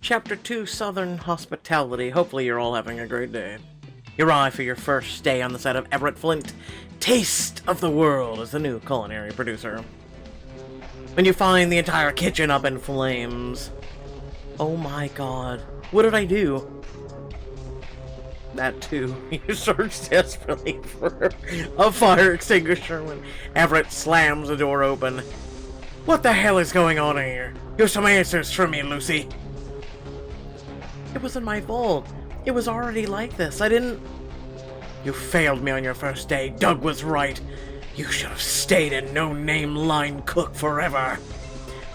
Chapter 2, Southern Hospitality. Hopefully you're all having a great day. You arrive for your first day on the set of Everett Flint, Taste of the World as the new culinary producer. When you find the entire kitchen up in flames. Oh my god. What did I do? That too. You search desperately for a fire extinguisher when Everett slams the door open. What the hell is going on here? You have some answers for me, Lucy. It wasn't my fault. It was already like this. I didn't... You failed me on your first day. Doug was right. You should have stayed a no-name line cook forever.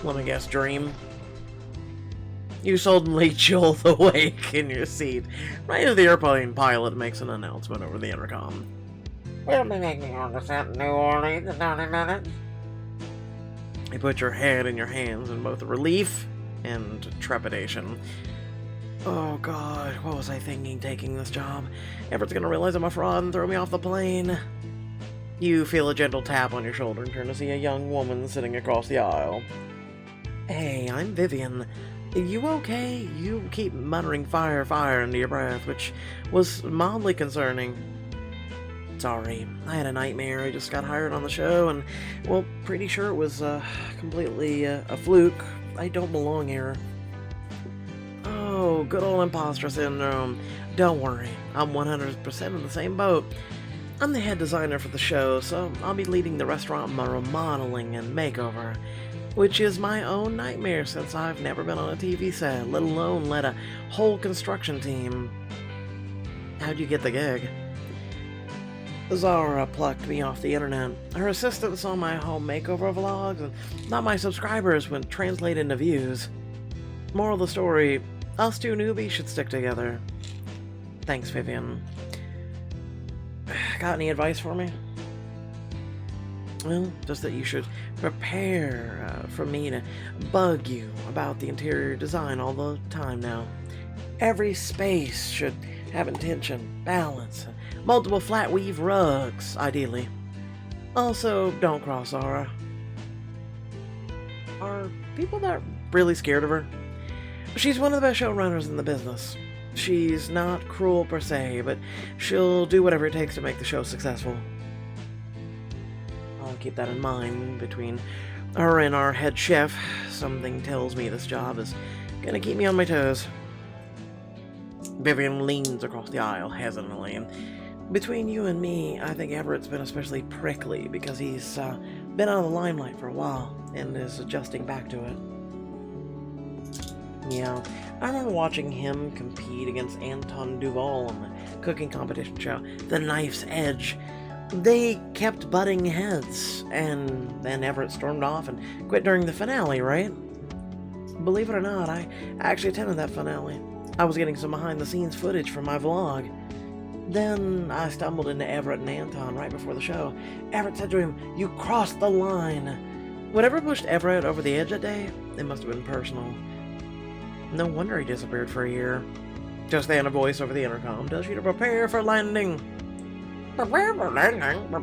Let me guess, dream. You suddenly jolt awake in your seat, right as the airplane pilot makes an announcement over the intercom. We'll be making on the set in New Orleans in 90 minutes. You put your head in your hands in both relief and trepidation. Oh god, what was I thinking taking this job? Everett's gonna realize I'm a fraud and throw me off the plane. You feel a gentle tap on your shoulder and turn to see a young woman sitting across the aisle. Hey, I'm Vivian. You okay? You keep muttering fire, fire into your breath, which was mildly concerning. Sorry, I had a nightmare. I just got hired on the show and, well, pretty sure it was completely a fluke. I don't belong here. Oh, good old imposter syndrome. Don't worry, I'm 100% in the same boat. I'm the head designer for the show, so I'll be leading the restaurant remodeling and makeover, which is my own nightmare since I've never been on a TV set, let alone led a whole construction team. How'd you get the gig? Zara plucked me off the internet. Her assistant saw my home makeover vlogs, and not my subscribers when translated into views. Moral of the story, us two newbies should stick together. Thanks, Vivian. Got any advice for me? Well, just that you should prepare for me to bug you about the interior design all the time now. Every space should have intention, balance, multiple flat weave rugs, ideally. Also, don't cross Zara. Are people not really scared of her? She's one of the best showrunners in the business. She's not cruel per se, but she'll do whatever it takes to make the show successful. I'll keep that in mind between her and our head chef. Something tells me this job is gonna keep me on my toes. Vivian leans across the aisle hesitantly, and between you and me, I think Everett's been especially prickly because he's been out of the limelight for a while and is adjusting back to it. Yeah, I remember watching him compete against Anton Duval on the cooking competition show, The Knife's Edge. They kept butting heads, and then Everett stormed off and quit during the finale, right? Believe it or not, I actually attended that finale. I was getting some behind-the-scenes footage for my vlog. Then I stumbled into Everett and Anton right before the show. Everett said to him, "You crossed the line." Whatever pushed Everett over the edge that day, it must have been personal. No wonder he disappeared for a year. Just then a voice over the intercom tells you to prepare for landing. Prepare for landing.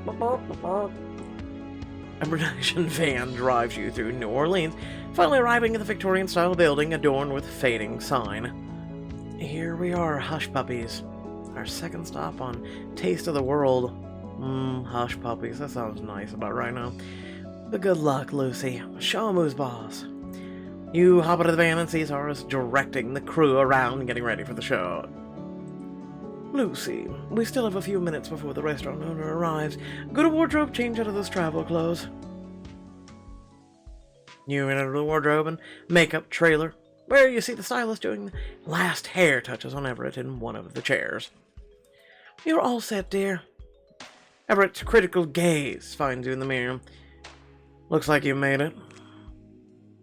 A production van drives you through New Orleans, finally arriving at the Victorian-style building adorned with fading sign. Here we are, Hush Puppies. Our second stop on Taste of the World. Hush Puppies, that sounds nice about right now. But good luck, Lucy. Show 'em who's boss. You hop out of the van and see Zara's directing the crew around and getting ready for the show. Lucy, we still have a few minutes before the restaurant owner arrives. Go to wardrobe, change out of those travel clothes. You enter the wardrobe and makeup trailer, where you see the stylist doing the last hair touches on Everett in one of the chairs. You're all set, dear. Everett's critical gaze finds you in the mirror. Looks like you made it.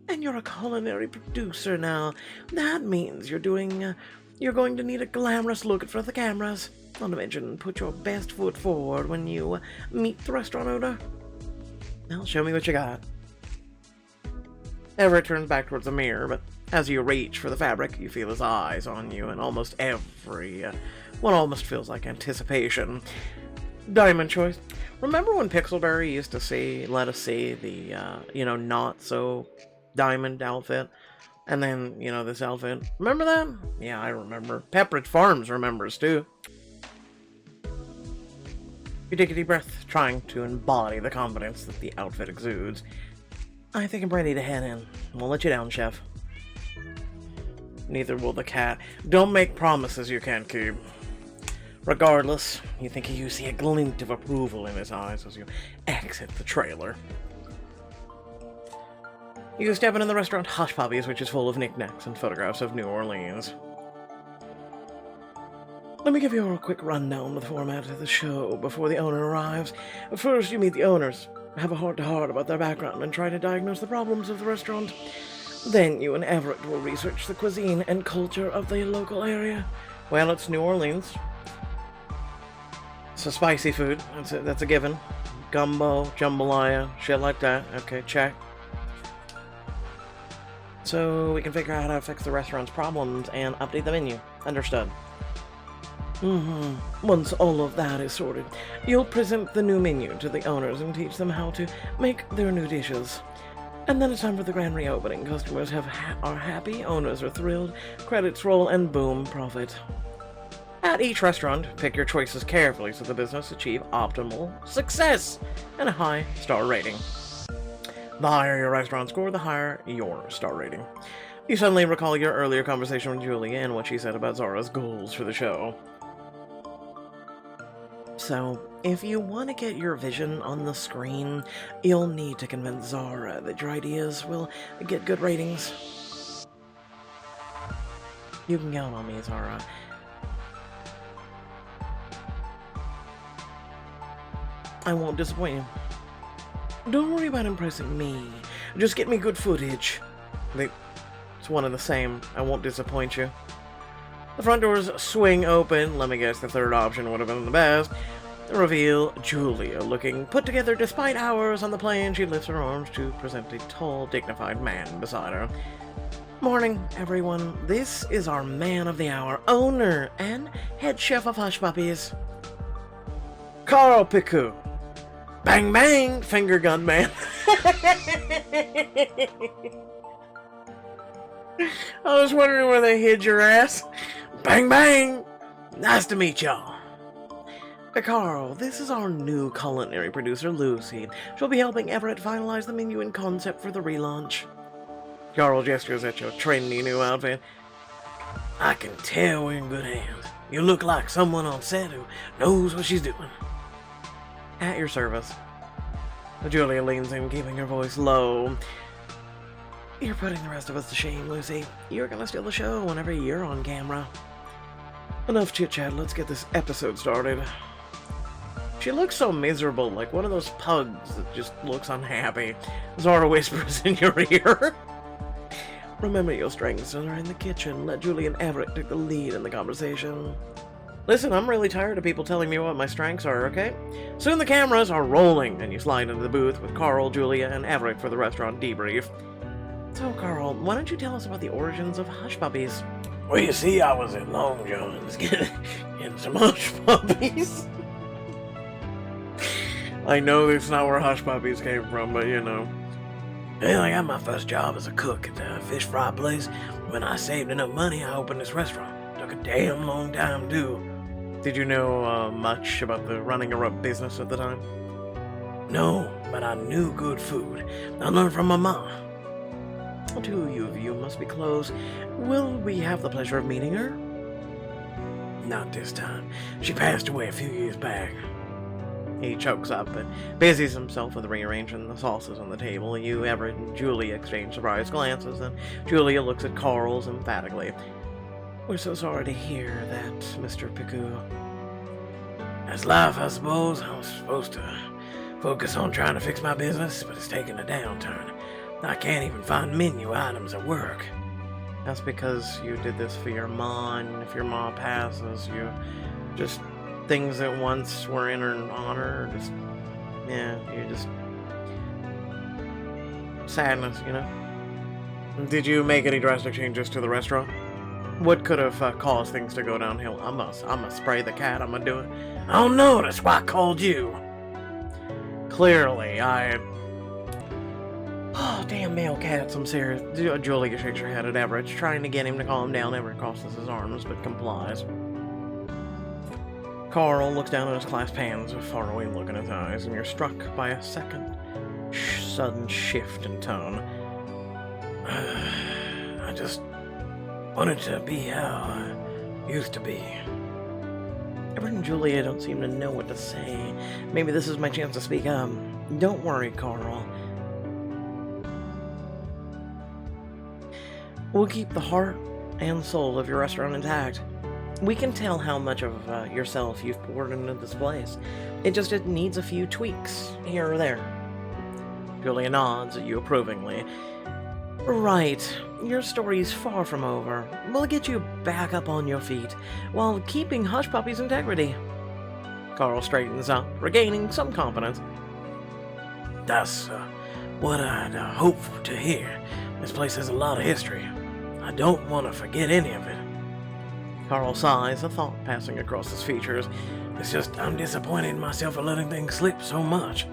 And you're a culinary producer now. That means you're going to need a glamorous look in front of the cameras. Not to mention, put your best foot forward when you meet the restaurant owner. Now, show me what you got. Everett turns back towards the mirror, but as you reach for the fabric, you feel his eyes on you, and almost every one almost feels like anticipation. Diamond choice. Remember when Pixelberry used to let us see the, not so diamond outfit? And then, you know, this outfit. Remember that? Yeah, I remember. Pepperidge Farms remembers, too. You take a deep breath, trying to embody the confidence that the outfit exudes. I think I'm ready to head in. Won't let you down, Chef. Neither will the cat. Don't make promises you can't keep. Regardless, you think you see a glint of approval in his eyes as you exit the trailer. You step into the restaurant Hush Puppies, which is full of knickknacks and photographs of New Orleans. Let me give you a quick rundown of the format of the show before the owner arrives. First, you meet the owners, have a heart-to-heart about their background, and try to diagnose the problems of the restaurant. Then you and Everett will research the cuisine and culture of the local area. Well, it's New Orleans. So spicy food, that's a given. Gumbo, jambalaya, shit like that. Okay, check. So we can figure out how to fix the restaurant's problems and update the menu. Understood. Once all of that is sorted, you'll present the new menu to the owners and teach them how to make their new dishes. And then it's time for the grand reopening. Customers are happy, owners are thrilled, credits roll, and boom, profit. At each restaurant, pick your choices carefully so the business achieve optimal success and a high star rating. The higher your restaurant score, the higher your star rating. You suddenly recall your earlier conversation with Julia and what she said about Zara's goals for the show. So, if you want to get your vision on the screen, you'll need to convince Zara that your ideas will get good ratings. You can count on me, Zara. I won't disappoint you. Don't worry about impressing me. Just get me good footage. It's one and the same. I won't disappoint you. The front doors swing open. Let me guess, the third option would have been the best. Reveal Julia, looking put together despite hours on the plane. She lifts her arms to present a tall, dignified man beside her. Morning, everyone. This is our man of the hour, owner and head chef of Hush Puppies, Carl Picou. Bang bang, finger gun man. I was wondering where they hid your ass. Bang bang. Nice to meet y'all. Carl, this is our new culinary producer, Lucy. She'll be helping Everett finalize the menu and concept for the relaunch. Carl gestures at your trendy new outfit. I can tell we're in good hands. You look like someone on set who knows what she's doing. At your service. Julia leans in, keeping her voice low. You're putting the rest of us to shame, Lucy. You're gonna steal the show whenever you're on camera. Enough chit-chat, let's get this episode started. She looks so miserable, like one of those pugs that just looks unhappy. Zara whispers in your ear. Remember your strengths are in the kitchen. Let Julie and Everett take the lead in the conversation. Listen, I'm really tired of people telling me what my strengths are, okay? Soon the cameras are rolling, and you slide into the booth with Carl, Julia, and Everett for the restaurant debrief. So, Carl, why don't you tell us about the origins of Hush Puppies? Well, you see, I was in Long John's getting some Hush Puppies. I know that's not where Hush Puppies came from, but you know. Well, I got my first job as a cook at the fish fry place. When I saved enough money, I opened this restaurant. Took a damn long time, too. Did you know much about the running a business at the time? No, but I knew good food. I learned from my mom. The two of you must be close. Will we have the pleasure of meeting her? Not this time. She passed away a few years back. He chokes up and busies himself with rearranging the sauces on the table. You, Everett, and Julia exchange surprised glances, and Julia looks at Carl's emphatically. We're so sorry to hear that, Mr. Picou. That's life, I suppose. I was supposed to focus on trying to fix my business, but it's taken a downturn. I can't even find menu items at work. That's because you did this for your mom, and if your mom passes, you just... things that once were in her honor, just... yeah, you're just... sadness, you know? Did you make any drastic changes to the restaurant? What could have caused things to go downhill? I'm gonna spray the cat, I'm gonna do it. I don't know, that's why I called you. Clearly, Oh, damn male cats, I'm serious. Julia shakes her head at Everett, trying to get him to calm down. Everett crosses his arms, but complies. Carl looks down at his clasped hands, a faraway look in his eyes, and you're struck by a sudden shift in tone. I just wanted to be how I used to be. Everett and Julia don't seem to know what to say. Maybe this is my chance to speak. Don't worry, Carl. We'll keep the heart and soul of your restaurant intact. We can tell how much of yourself you've poured into this place. It needs a few tweaks, here or there. Julia nods at you approvingly. Right, your story's far from over. We'll get you back up on your feet, while keeping Hush Puppy's integrity. Carl straightens up, regaining some confidence. That's what I'd hope to hear. This place has a lot of history. I don't want to forget any of it. Carl sighs, a thought passing across his features. It's just I'm disappointed in myself for letting things slip so much.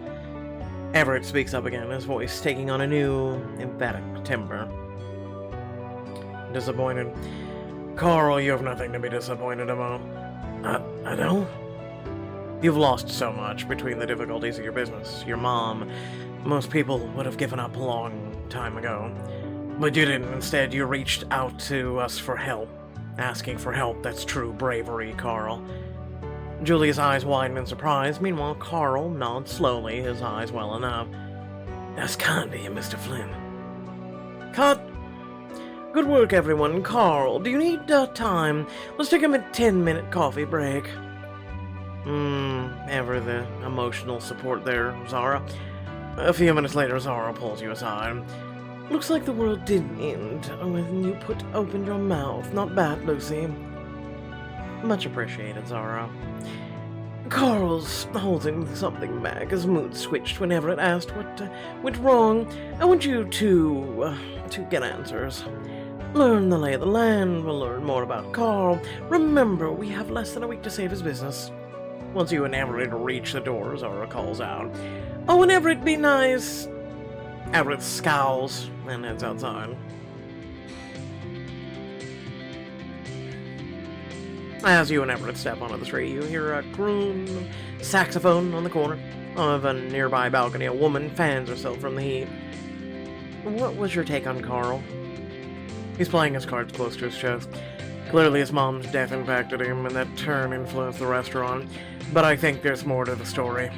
Everett speaks up again, his voice taking on a new, emphatic timbre. Disappointed? Carl, you have nothing to be disappointed about. I don't? You've lost so much between the difficulties of your business, your mom. Most people would have given up a long time ago. But you didn't. Instead, you reached out to us for help. Asking for help, that's true bravery, Carl. Julia's eyes widen in surprise. Meanwhile, Carl nods slowly, his eyes welling up. That's kind of you, Mr. Flynn. Cut! Good work, everyone. Carl, do you need time? Let's take a 10-minute coffee break. Ever the emotional support there, Zara. A few minutes later, Zara pulls you aside. Looks like the world didn't end when you opened your mouth. Not bad, Lucy. Much appreciated, Zara. Carl's holding something back. His mood switched when Everett asked what went wrong. I want you to get answers. Learn the lay of the land. We'll learn more about Carl. Remember, we have less than a week to save his business. Once you and Everett reach the door, Zara calls out, "Oh, and Everett, be nice." Everett scowls and heads outside. As you and Everett step onto the street, you hear a croon saxophone on the corner of a nearby balcony. A woman fans herself from the heat. What was your take on Carl? He's playing his cards close to his chest. Clearly his mom's death impacted him, and that turn influenced the restaurant. But I think there's more to the story.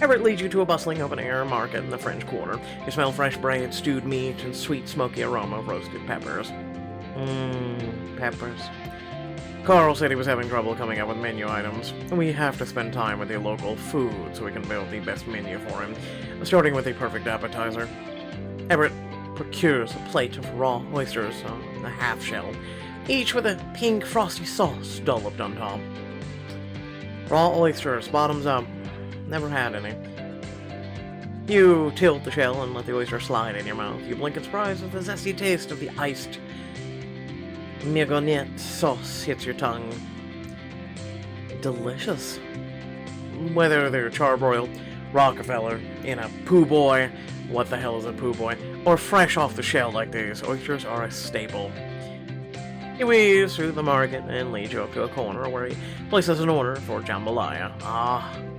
Everett leads you to a bustling open-air market in the French Quarter. You smell fresh bread, stewed meat, and sweet, smoky aroma of roasted peppers. Peppers. Carl said he was having trouble coming up with menu items. We have to spend time with the local food so we can build the best menu for him, starting with the perfect appetizer. Everett procures a plate of raw oysters, a half shell, each with a pink frosty sauce dolloped on top. Raw oysters, bottoms up. Never had any. You tilt the shell and let the oyster slide in your mouth. You blink in surprise as the zesty taste of the iced mignonette sauce hits your tongue. Delicious. Whether they're charbroiled, Rockefeller, in a po' boy, what the hell is a po' boy, or fresh off the shell like these, oysters are a staple. He weaves through the market and leads you up to a corner where he places an order for jambalaya.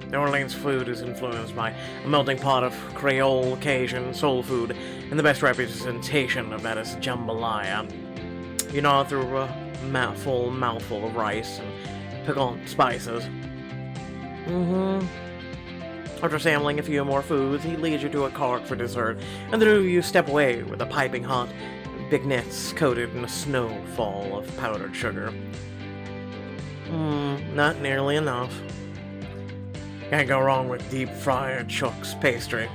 New Orleans food is influenced by a melting pot of Creole, Cajun, soul food, and the best representation of that is jambalaya. You nod through a mouthful of rice and pick on spices. After sampling a few more foods, he leads you to a cart for dessert, and the two of you step away with a piping hot beignets coated in a snowfall of powdered sugar. Not nearly enough. Can't go wrong with deep-fried Chuck's pastry.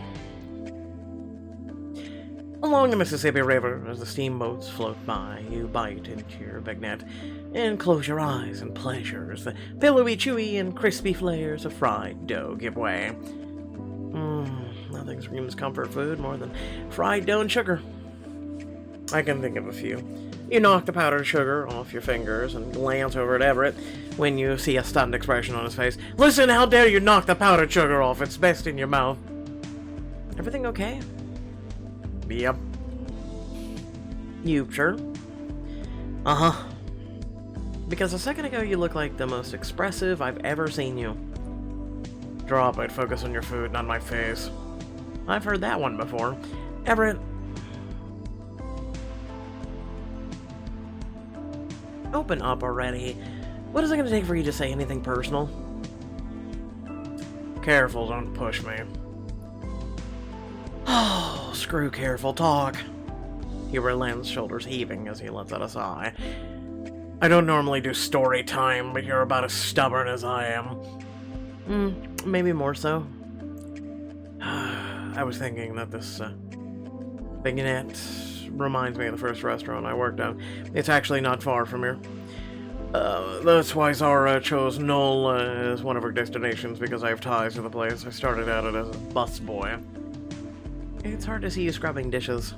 Along the Mississippi River, as the steamboats float by, you bite into your baguette and close your eyes in pleasure as the pillowy, chewy, and crispy flavors of fried dough give way. Nothing screams comfort food more than fried dough and sugar. I can think of a few. You knock the powdered sugar off your fingers and glance over at Everett when you see a stunned expression on his face. Listen, how dare you knock the powdered sugar off? It's best in your mouth. Everything okay? Yep. You sure? Uh-huh. Because a second ago you looked like the most expressive I've ever seen you. Drop it. Focus on your food, not my face. I've heard that one before. Everett... Open up already. What is it going to take for you to say anything personal? Careful, don't push me. Oh, screw careful, talk. He relents, shoulders heaving as he lets out a sigh. I don't normally do story time, but you're about as stubborn as I am. Maybe more so. I was thinking that this vignette reminds me of the first restaurant I worked at. It's actually not far from here. That's why Zara chose Knoll as one of her destinations, because I have ties to the place. I started out as a busboy. It's hard to see you scrubbing dishes.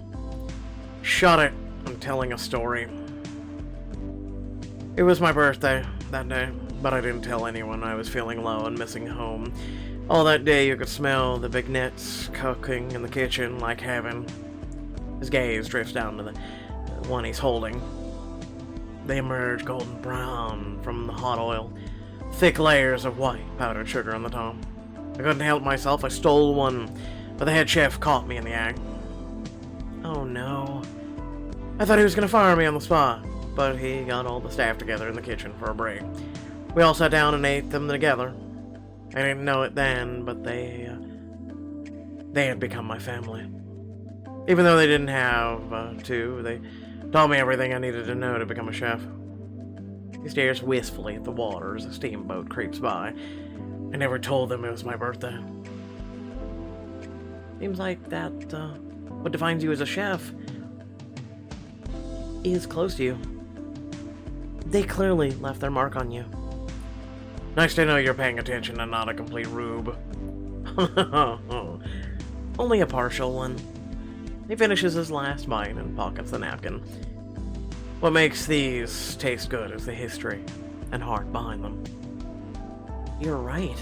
Shut it! I'm telling a story. It was my birthday that day, but I didn't tell anyone. I was feeling low and missing home. All that day you could smell the vignettes cooking in the kitchen like heaven. His gaze drifts down to the one he's holding. They emerge golden brown from the hot oil, thick layers of white powdered sugar on the top. I couldn't help myself. I stole one, but the head chef caught me in the act. Oh no. I thought he was going to fire me on the spot, but he got all the staff together in the kitchen for a break. We all sat down and ate them together. I didn't know it then, but they had become my family. Even though they didn't have to, they taught me everything I needed to know to become a chef. He stares wistfully at the water as a steamboat creeps by. I never told them it was my birthday. Seems like that, what defines you as a chef is close to you. They clearly left their mark on you. Nice to know you're paying attention and not a complete rube. Only a partial one. He finishes his last bite and pockets the napkin. What makes these taste good is the history and heart behind them. You're right.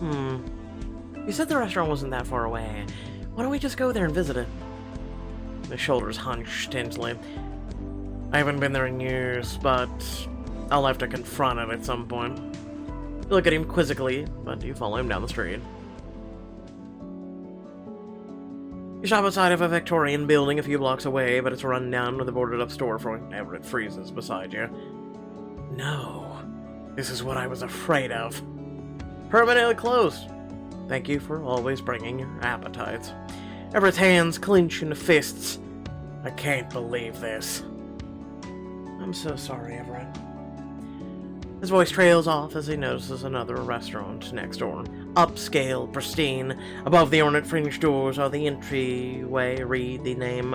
You said the restaurant wasn't that far away. Why don't we just go there and visit it? His shoulders hunch tensely. I haven't been there in years, but I'll have to confront it at some point. You look at him quizzically, but you follow him down the street. You shop outside of a Victorian building a few blocks away, but it's run down with a boarded-up storefront. Everett freezes beside you. No. This is what I was afraid of. Permanently closed. Thank you for always bringing your appetites. Everett's hands clench into fists. I can't believe this. I'm so sorry, Everett. His voice trails off as he notices another restaurant next door. Upscale, pristine. Above the ornate fringed doors are the entryway read the name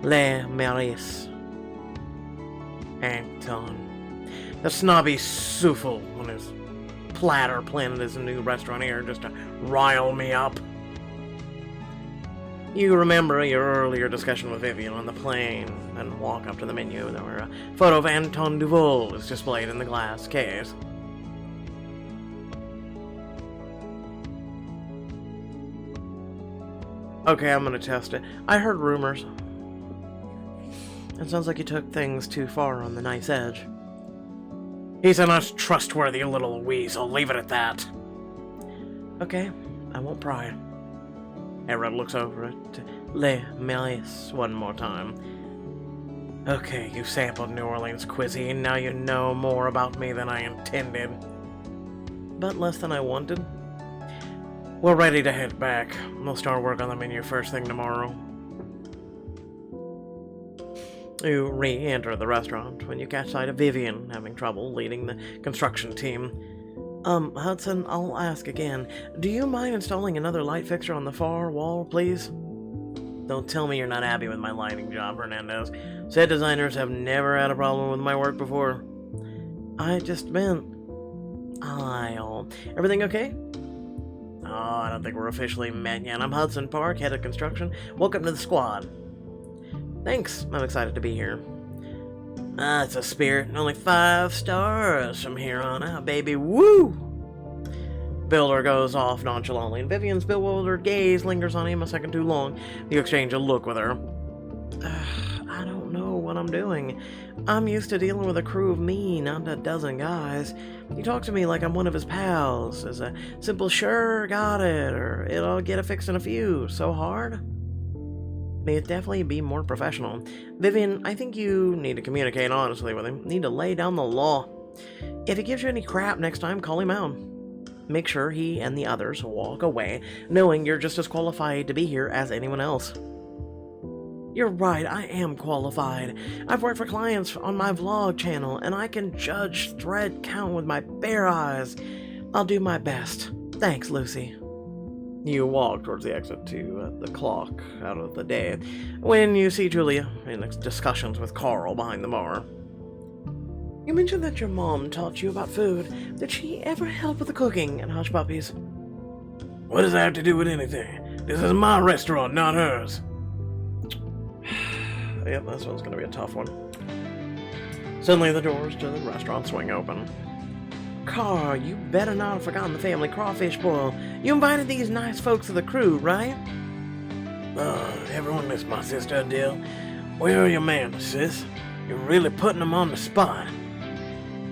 Le Maurice. Anton. The snobby souffle on his platter planted as a new restaurant here just to rile me up. You remember your earlier discussion with Vivian on the plane and walk up to the menu where a photo of Anton Duval is displayed in the glass case. Okay, I'm gonna test it. I heard rumors. It sounds like you took things too far on the knife's edge. He's a not trustworthy little weasel, leave it at that. Okay, I won't pry. Everett looks over at Le Maurice one more time. Okay, you sampled New Orleans cuisine, now you know more about me than I intended. But less than I wanted. We're ready to head back. We'll start work on the menu first thing tomorrow. You re-enter the restaurant when you catch sight of Vivian having trouble leading the construction team. Hudson, I'll ask again. Do you mind installing another light fixture on the far wall, please? Don't tell me you're not happy with my lighting job, Hernandez. Set designers have never had a problem with my work before. I just meant... aisle. Everything okay? Oh, I don't think we're officially met yet. I'm Hudson Park, head of construction. Welcome to the squad. Thanks. I'm excited to be here. It's a spirit. Only 5 stars from here on out, baby. Woo! Builder goes off nonchalantly, and Vivian's bewildered gaze lingers on him a second too long. You exchange a look with her. I'm doing. I'm used to dealing with a crew of me, not a dozen guys. He talks to me like I'm one of his pals, as a simple sure, got it, or it'll get it fixed in a few. So hard? It'd definitely be more professional. Vivian, I think you need to communicate honestly with him. Need to lay down the law. If he gives you any crap next time, call him out. Make sure he and the others walk away, knowing you're just as qualified to be here as anyone else. You're right, I am qualified. I've worked for clients on my vlog channel, and I can judge thread count with my bare eyes. I'll do my best. Thanks, Lucy. You walk towards the exit to the clock out of the day, when you see Julia in discussions with Carl behind the bar. You mentioned that your mom taught you about food. Did she ever help with the cooking and Hush Puppies? What does that have to do with anything? This is my restaurant, not hers. Yep, this one's gonna be a tough one. Suddenly the doors to the restaurant swing open. Carl, you better not have forgotten the family crawfish boil. You invited these nice folks of the crew, right? Everyone is my sister, Adele. Where are your manners, sis? You're really putting them on the spot.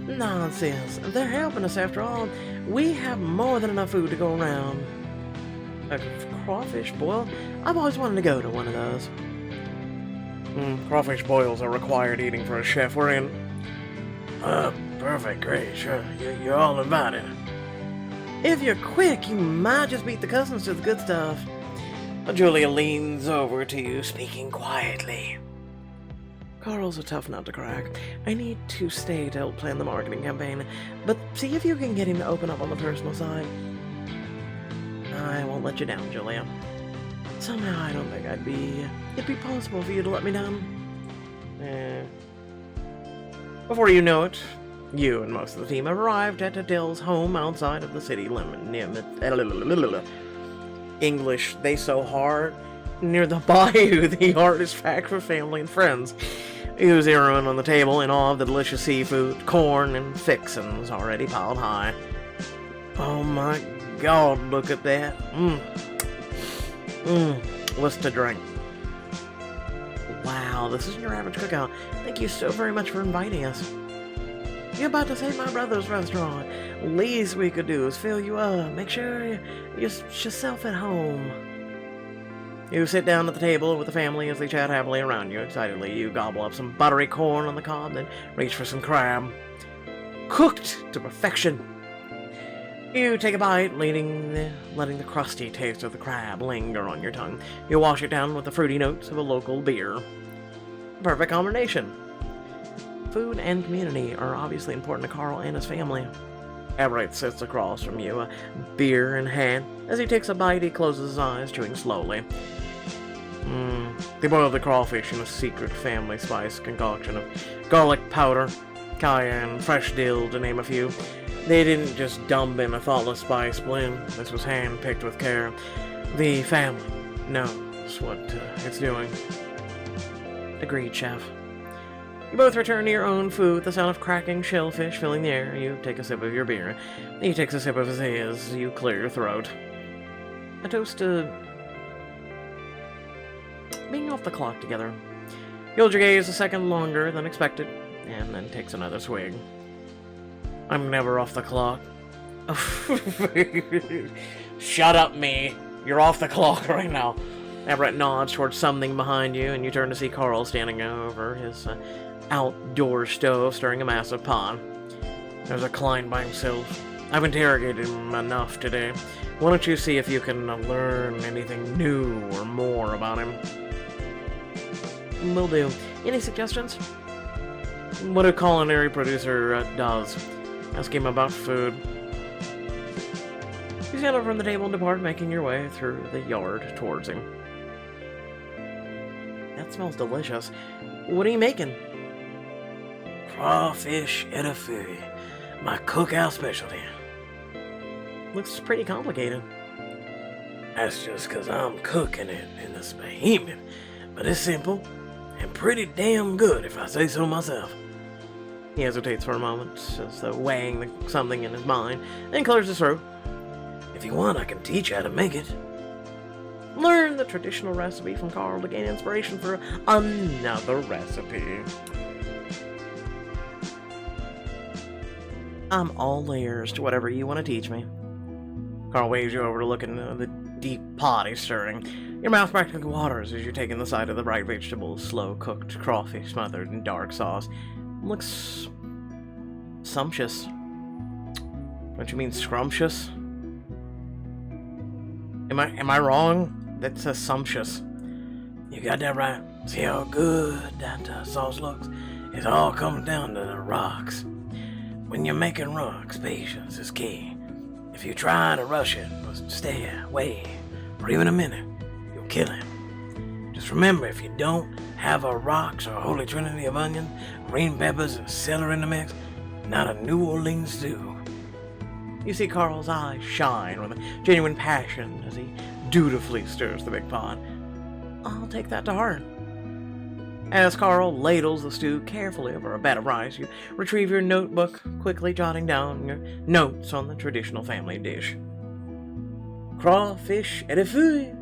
Nonsense. They're helping us after all. We have more than enough food to go around. A crawfish boil? I've always wanted to go to one of those. Crawfish boils are required eating for a chef. We're in. Perfect, great, sure. You're all invited. If you're quick, you might just beat the cousins to the good stuff. Julia leans over to you, speaking quietly. Carl's a tough nut to crack. I need to stay to help plan the marketing campaign, but see if you can get him to open up on the personal side. I won't let you down, Julia. Somehow I don't think it'd be possible for you to let me down. Before you know it, you and most of the team have arrived at Adele's home outside of the city limit. English, they so hard. Near the bayou, the artifact for family and friends. You zeroing on the table in awe of the delicious seafood, corn, and fixins already piled high. Oh my god, look at that. What's to drink? Wow, this isn't your average cookout. Thank you so very much for inviting us. You're about to say my brother's restaurant. Least we could do is fill you up. Make sure you're yourself at home. You sit down at the table with the family as they chat happily around you. Excitedly, you gobble up some buttery corn on the cob, then reach for some crab. Cooked to perfection. You take a bite, letting the crusty taste of the crab linger on your tongue. You wash it down with the fruity notes of a local beer. Perfect combination. Food and community are obviously important to Carl and his family. Everett sits across from you, a beer in hand. As he takes a bite, he closes his eyes, chewing slowly. They boiled the crawfish in a secret family spice concoction of garlic powder, cayenne, fresh dill, to name a few. They didn't just dump in a thoughtless spice blend. This was hand-picked with care. The family knows what it's doing. Agreed, Chef. You both return to your own food, the sound of cracking shellfish filling the air. You take a sip of your beer. He takes a sip of his. You clear your throat. A toast to being off the clock together. You hold your gaze a second longer than expected, and then takes another swig. I'm never off the clock. Shut up, me. You're off the clock right now. Everett nods towards something behind you, and you turn to see Carl standing over his outdoor stove, stirring a massive pot. There's a client by himself. I've interrogated him enough today. Why don't you see if you can learn anything new or more about him? Will do. Any suggestions? What a culinary producer does. Ask him about food. You stand up from the table and depart, making your way through the yard towards him. That smells delicious. What are you making? Crawfish etouffee, my cookout specialty. Looks pretty complicated. That's just 'cause I'm cooking it in this behemoth, but it's simple and pretty damn good if I say so myself. He hesitates for a moment, as though weighing something in his mind, then clears his throat. If you want, I can teach you how to make it. learn the traditional recipe from Carl to gain inspiration for another recipe. I'm all ears to whatever you want to teach me. Carl waves you over to look into the deep pot he's stirring. Your mouth practically waters as you take in the sight of the bright vegetables, slow-cooked crawfish smothered in dark sauce. Looks sumptuous. Don't you mean scrumptious? Am I wrong? That says sumptuous. You got that right. See how good that sauce looks? It's all coming down to the rocks. When you're making rocks, patience is key. If you try to rush it, or stay away for even a minute, you'll kill him. Just remember, if you don't have a rocks or a holy trinity of onion, green peppers, and celery in the mix, not a New Orleans stew. You see Carl's eyes shine with a genuine passion as he dutifully stirs the big pot. I'll take that to heart. As Carl ladles the stew carefully over a bed of rice, you retrieve your notebook, quickly jotting down your notes on the traditional family dish. Crawfish et feuilles.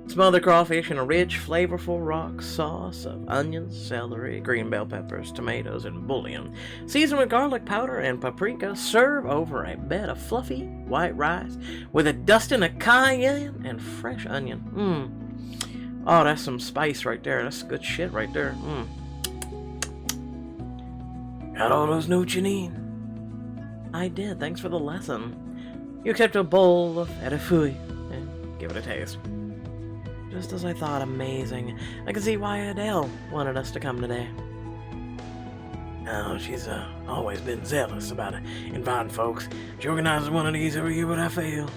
Smother crawfish in a rich, flavorful rock sauce of onions, celery, green bell peppers, tomatoes, and bouillon. Season with garlic powder and paprika. Serve over a bed of fluffy white rice with a dusting of cayenne and fresh onion. Oh, that's some spice right there. That's good shit right there. Got all those notes you need? I did. Thanks for the lesson. You accept a bowl of etouffee and give it a taste. Just as I thought, amazing. I can see why Adele wanted us to come today. Oh, she's always been zealous about inviting folks. She organizes one of these every year, but I fail.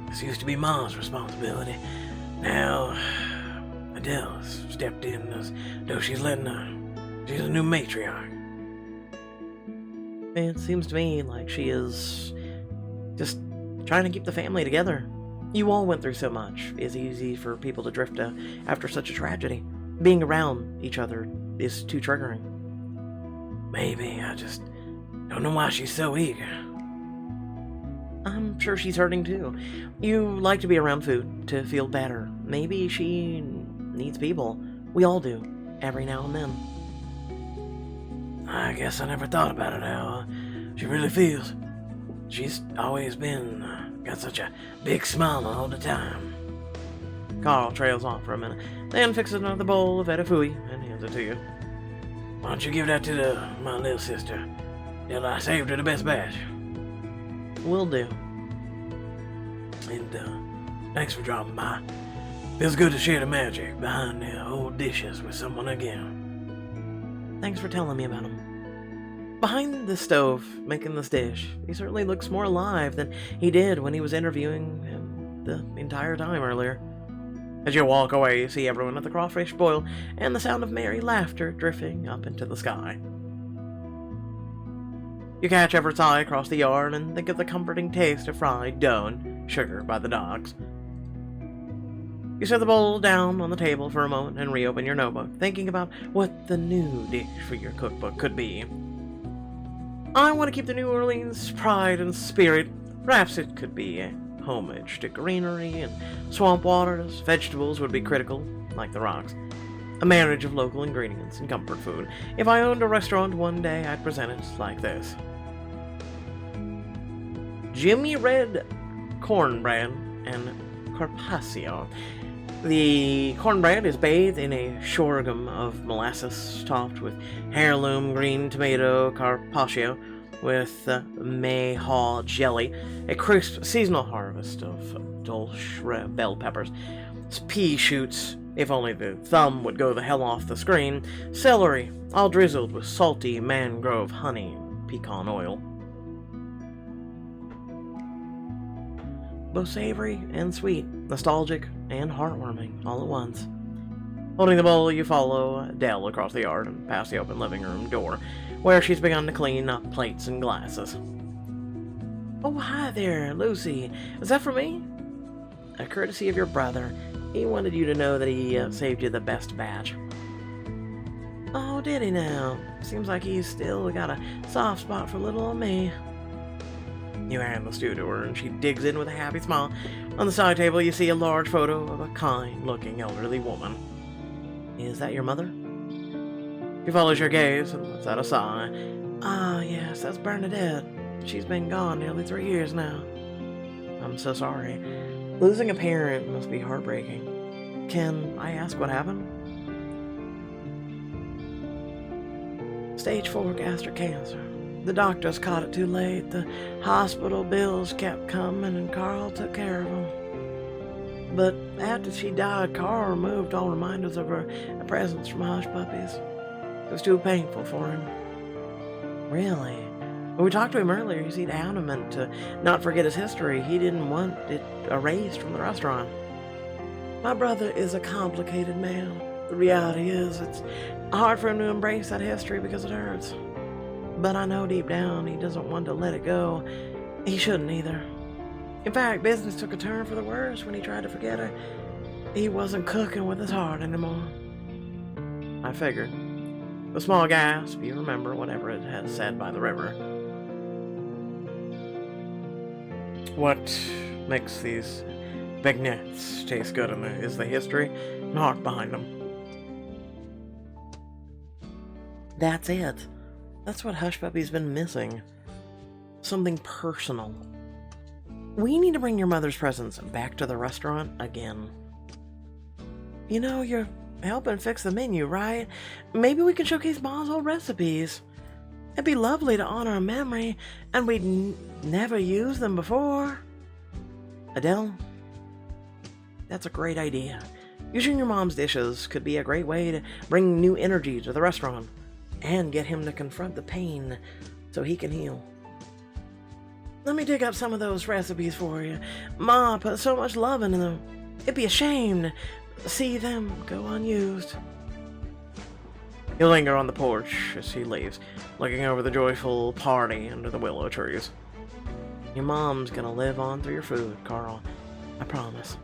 This used to be Mom's responsibility. Now, Adele's stepped in as though she's a new matriarch. It seems to me like she is just trying to keep the family together. You all went through so much. It's easy for people to drift after such a tragedy. Being around each other is too triggering. Maybe, I just don't know why she's so eager. I'm sure she's hurting too. You like to be around food to feel better. Maybe she needs people. We all do, every now and then. I guess I never thought about it how she really feels. She's always got such a big smile all the time. Carl trails off for a minute, then fixes another bowl of etouffee and hands it to you. Why don't you give that to my little sister? Till I saved her the best batch. Will do. And thanks for dropping by. Feels good to share the magic behind the old dishes with someone again. Thanks for telling me about him. Behind the stove, making this dish, he certainly looks more alive than he did when he was interviewing him the entire time earlier. As you walk away, you see everyone at the crawfish boil and the sound of merry laughter drifting up into the sky. You catch Everett's eye across the yard and think of the comforting taste of fried dough and sugar by the docks. You set the bowl down on the table for a moment and reopen your notebook, thinking about what the new dish for your cookbook could be. I want to keep the New Orleans pride and spirit. Perhaps it could be a homage to greenery and swamp waters. Vegetables would be critical, like the rocks. A marriage of local ingredients and comfort food. If I owned a restaurant one day, I'd present it like this. Jimmy Red cornbread and carpaccio. The cornbread is bathed in a sorghum of molasses topped with heirloom green tomato carpaccio with mayhaw jelly, a crisp seasonal harvest of dulce bell peppers, pea shoots, if only the thumb would go the hell off the screen, celery, all drizzled with salty mangrove honey and pecan oil. Both savory and sweet, nostalgic and heartwarming, all at once. Holding the bowl, you follow Dell across the yard and past the open living room door, where she's begun to clean up plates and glasses. Oh, hi there, Lucy. Is that for me? A courtesy of your brother. He wanted you to know that he saved you the best batch. Oh, did he now? Seems like he's still got a soft spot for little old me. You hand the stew to her, and she digs in with a happy smile, On the side table, you see a large photo of a kind-looking elderly woman. Is that your mother? She follows your gaze and lets out a sigh. Ah, yes, that's Bernadette. She's been gone nearly 3 years now. I'm so sorry. Losing a parent must be heartbreaking. Can I ask what happened? Stage 4 gastric cancer. The doctors caught it too late. The hospital bills kept coming and Carl took care of them. But after she died, Carl removed all reminders of her presence from Hush Puppies. It was too painful for him. Really? When we talked to him earlier, he seemed adamant to not forget his history. He didn't want it erased from the restaurant. My brother is a complicated man. The reality is, it's hard for him to embrace that history because it hurts. But I know deep down he doesn't want to let it go. He shouldn't either. In fact, business took a turn for the worse when he tried to forget her. He wasn't cooking with his heart anymore. I figured. A small gasp, you remember whatever it had said by the river. What makes these vignettes taste good is the history and heart behind them. That's it. That's what Hush Puppy's been missing. Something personal. We need to bring your mother's presence back to the restaurant again. You know, you're helping fix the menu, right? Maybe we can showcase Mom's old recipes. It'd be lovely to honor a memory, and we'd never used them before. Adele, that's a great idea. Using your mom's dishes could be a great way to bring new energy to the restaurant and get him to confront the pain so he can heal. Let me dig up some of those recipes for you. Ma put so much love into them. It'd be a shame to see them go unused. You linger on the porch as he leaves, looking over the joyful party under the willow trees. Your mom's gonna live on through your food, Carl. I promise.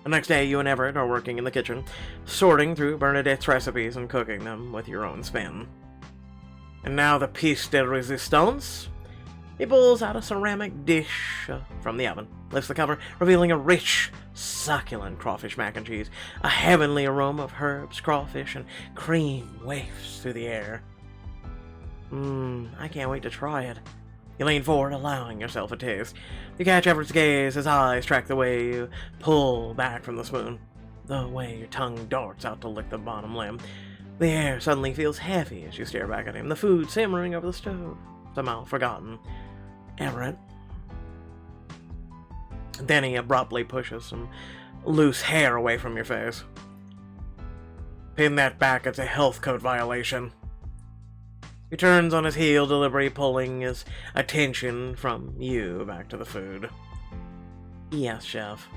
The next day, you and Everett are working in the kitchen, sorting through Bernadette's recipes and cooking them with your own spin. And now the piece de resistance. He pulls out a ceramic dish from the oven, lifts the cover, revealing a rich, succulent crawfish mac and cheese. A heavenly aroma of herbs, crawfish, and cream wafts through the air. I can't wait to try it. You lean forward, allowing yourself a taste. You catch Everett's gaze, his eyes track the way you pull back from the spoon, the way your tongue darts out to lick the bottom limb. The air suddenly feels heavy as you stare back at him, the food simmering over the stove, somehow forgotten. Everett. Then he abruptly pushes some loose hair away from your face. Pin that back, it's a health code violation. He turns on his heel, deliberately pulling his attention from you back to the food. Yes, Chef.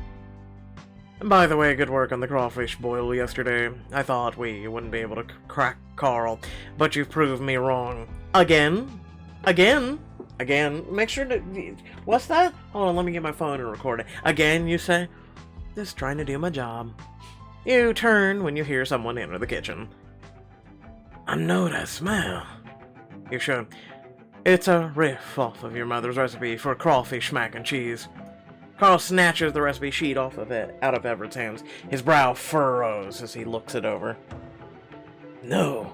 And by the way, good work on the crawfish boil yesterday. I thought we wouldn't be able to crack Carl, but you've proved me wrong. Again? Again? Again? Make sure to... What's that? Hold on, let me get my phone and record it. Again, you say? Just trying to do my job. You turn when you hear someone enter the kitchen. I know that smell. You should. It's a riff off of your mother's recipe for crawfish mac and cheese. Carl snatches the recipe sheet out of Everett's hands. His brow furrows as he looks it over. No,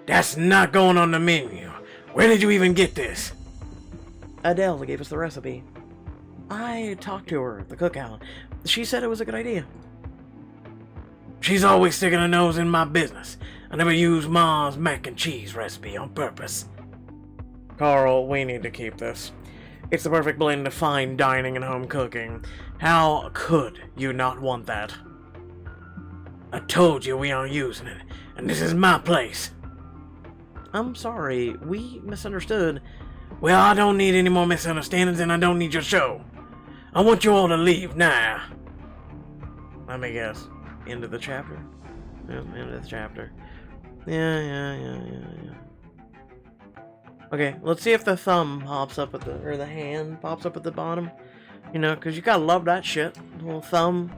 that's not going on the menu. Where did you even get this? Adele gave us the recipe. I talked to her at the cookout. She said it was a good idea. She's always sticking her nose in my business. I never use Mom's mac and cheese recipe on purpose. Carl, we need to keep this. It's the perfect blend of fine dining and home cooking. How could you not want that? I told you we aren't using it, and this is my place. I'm sorry, we misunderstood. Well, I don't need any more misunderstandings, and I don't need your show. I want you all to leave now. Let me guess. End of the chapter? Yeah, end of the chapter. Yeah. Okay, let's see if the thumb pops up at or the hand pops up at the bottom. You know, because you gotta love that shit. Little thumb.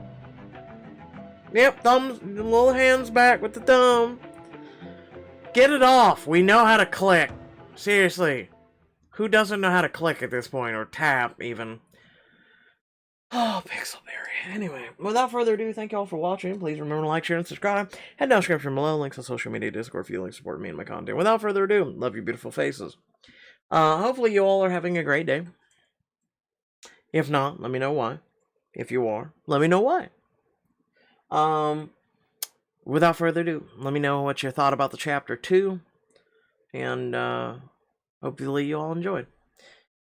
Yep, thumbs, little hands back with the thumb. Get it off. We know how to click. Seriously. Who doesn't know how to click at this point, or tap even? Oh, Pixelberry. Anyway, without further ado, thank y'all for watching. Please remember to like, share, and subscribe. Head down the description below, links on social media, Discord, if you like support me and my content. Without further ado, love your beautiful faces. Hopefully you all are having a great day. If not, let me know why. If you are, let me know why. Without further ado, let me know what you thought about the chapter 2. And, hopefully you all enjoyed.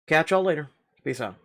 Catch y'all later. Peace out.